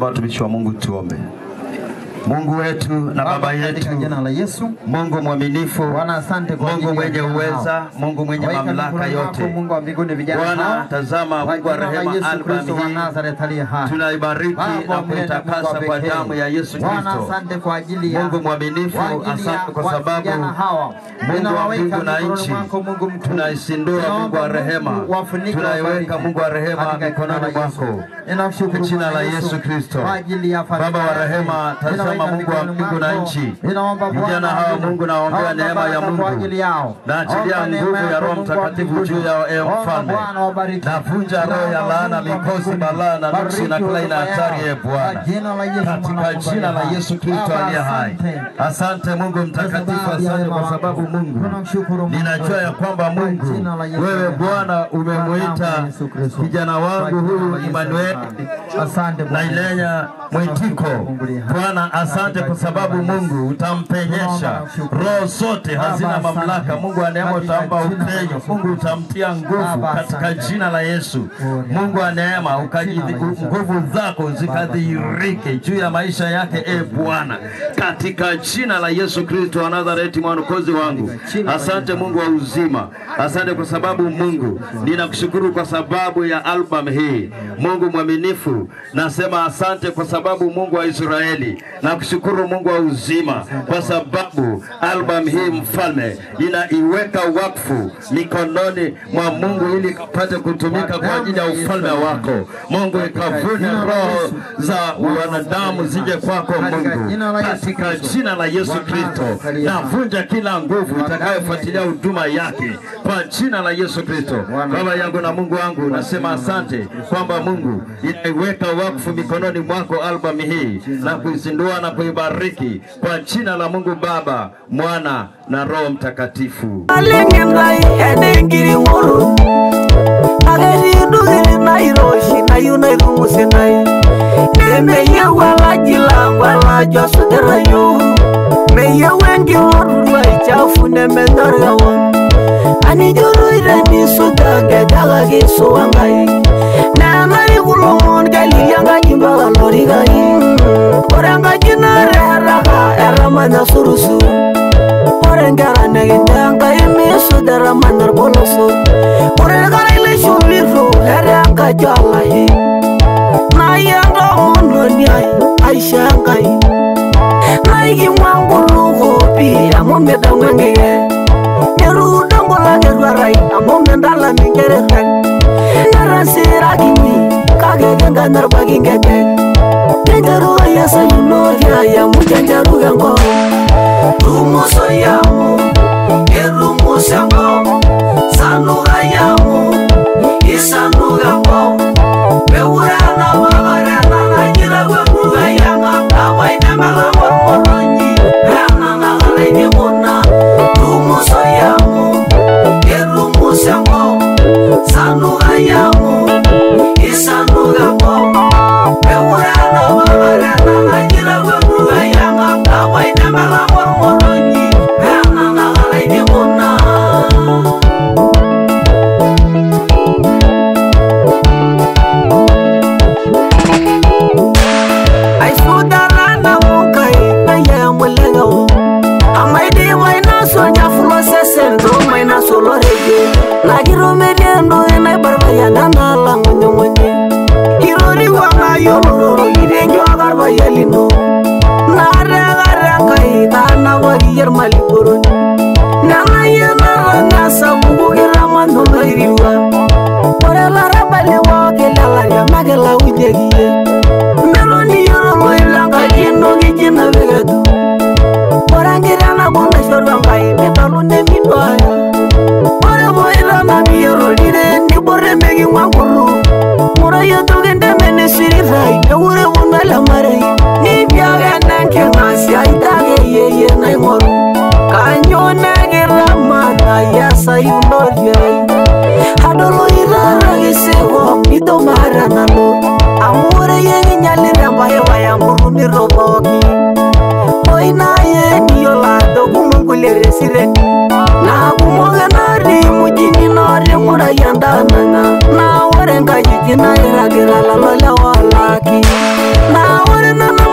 Watumishi wa Mungu tuombe. Mungu wetu na Baba yetu, jina la Yesu, Mungu mwaminifu, Bwana asante kwa Mungu mwenye uweza, Mungu mwenye mamlaka yote. Mungu wa mbinguni vijana Bwana, tazama Mungu wa rehema albamu hii, tunaibariki na kuitakasa kwa damu ya Yesu Kristo. Bwana asante kwa ajili ya Mungu mwaminifu, asante kwa sababu Mungu wa mbingu na nchi tunaisindua Mungu wa rehema, tunaiweka Mungu wa rehema mikononi mwako kwa jina la Yesu Kristo. Baba wa rehema, tazama Mungu wa mbingu na nchi, vijana hawa Mungu naombea neema ya Mungu, na achilia nguvu ya Roho Mtakatifu juu yao ewe Mfalme, na vunja roho ya laana, mikosi, balaa na nuksi na kila ina hatari ewe Bwana, katika jina la Yesu Kristo aliye hai. Asante Mungu mtakatifu, asante kwa sababu Mungu ninajua ya kwamba Mungu wewe Bwana umemuita kijana wangu huyu Emmanuel na Ilenya Mwitiko. Bwana Asante kwa sababu Mungu utampenyesha roho zote hazina mamlaka. Mungu wa neema utampa upenyo. Mungu utamtia nguvu katika jina la Yesu. Mungu wa neema nguvu zako zikadhihirike juu ya maisha yake Bwana, katika jina la Yesu Kristo wa Nazareti mwokozi wangu. Asante Mungu wa uzima. Asante kwa sababu Mungu, ninakushukuru kwa sababu ya album hii. Mungu mwaminifu, nasema asante kwa sababu Mungu wa Israeli. Nakushukuru Mungu wa uzima kwa sababu album hii mfalme inaiweka wakfu mikononi mwa Mungu ili kapate kutumika kwa ajili ya ufalme wako. Mungu ikavune roho za wanadamu zije kwako Mungu, katika jina la Yesu Kristo. Navunja kila nguvu itakayofuatilia huduma yake kwa jina la Yesu Kristo. Baba yangu na Mungu wangu, nasema asante kwamba Mungu inaiweka wakfu mikononi mwako album hii na kuizindua na kuibariki kwa jina la Mungu Baba, Mwana na Roho Mtakatifu. Ani juru irani sudaga daga gisu wangai na nari gulumon gali yanga jimba lori gai oranga jinara raga eramana surusu oranga nagindanga imi sudara manar bolosu oranga ile shubiru eranga jalahi na yanga mononyai aisha ngai na igimwangu gopi amomeda ngenge Geruarai, among the Dala Mingerek, Narasira Gimi, Kagaga Narbaging again. Yes, you know, I am Mujanjarugango, Rumosoyamu, Erumusango, Sanugayamu, Isanugambo, Bewurana, Magarana, Gilawayama, Kawainama, Morongi, Rana, Lady Mona, Rumosoyamu. Sango, Sanugayamu, Isanugambo, Bewurana, Magarana, Gilawayama, Kawainama, Morongi, Rana, Lady Mona. I saw the Rana Mokai, I am Lego. I might be why not so Jafros and my solo reggae. Like Romanian, and I Barbayana Languny. Hirori Wanga Yoro, eating your Barbayalino. Narakai, Navagi Maliburu. Nanayana Nasa Bugiraman Riva. What a Larabali walk in Alaria Magala with the Melody Langa Gino Gina Vegadu. Orangirana Bonashore, Metalune Midwaya. Oraboila Miro didn't you bore making Wanguru. Moraya took in the ministry right, the Uramala Mare. Nibia and Kanasia, Italy, and I more. Can you Nagirama? Yes, I know you. Hadoloira is a home, Mito Maranalo. Amore Yanina by Amurumi Roboki. Oina Niola, the woman will resident. Na kumoganari mujini nore murayandana na warenga jikina iragira la walaki